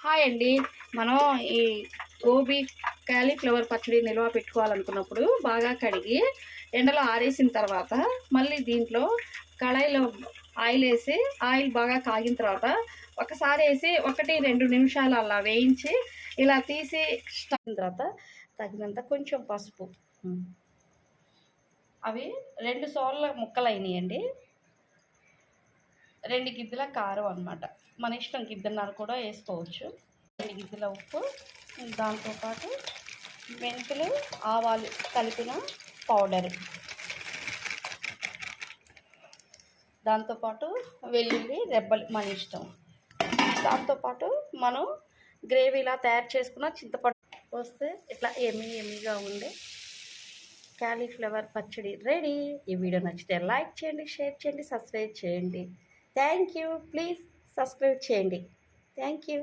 Hi అండి. మనం ఈ గోబీ కాలీఫ్లవర్ పచ్చడి నిల్వ పెట్టుకోవాలనుకున్నప్పుడు బాగా కడిగి ఎండలో ఆరేసిన తర్వాత మళ్ళీ దీంట్లో కళాయిలో ఆయిల్ వేసి ఆయిల్ బాగా కాగిన తర్వాత ఒకసారి వేసి 1-2 నిమిషాలు అలా వేయించి ఇలా తీసి స్టవ్ తర్వాత తగినంత కొంచెం పసుపు, అవి 2 సోళ్ళ ముక్కలు అయినాయండి. 2 గిద్దెల కారం అనమాట. మన ఇష్టం, గిద్దెన్నర కూడా వేసుకోవచ్చు. 2 గిద్దెల ఉప్పు, దాంతోపాటు మెంతులు, ఆవాలు కలిపిన పౌడరు, దాంతోపాటు వెల్లుల్లి రెబ్బలు మన ఇష్టం. దాంతోపాటు మనం గ్రేవీలా తయారు చేసుకున్న చింతపండు వస్తే ఇట్లా ఎమ్మీగా ఉండే కాలీఫ్లవర్ పచ్చడి రెడీ. ఈ వీడియో నచ్చితే లైక్ చేయండి, షేర్ చేయండి, సబ్స్క్రైబ్ చేయండి. Thank you. ప్లీజ్ సబ్స్క్రైబ్ చేయండి. Thank you.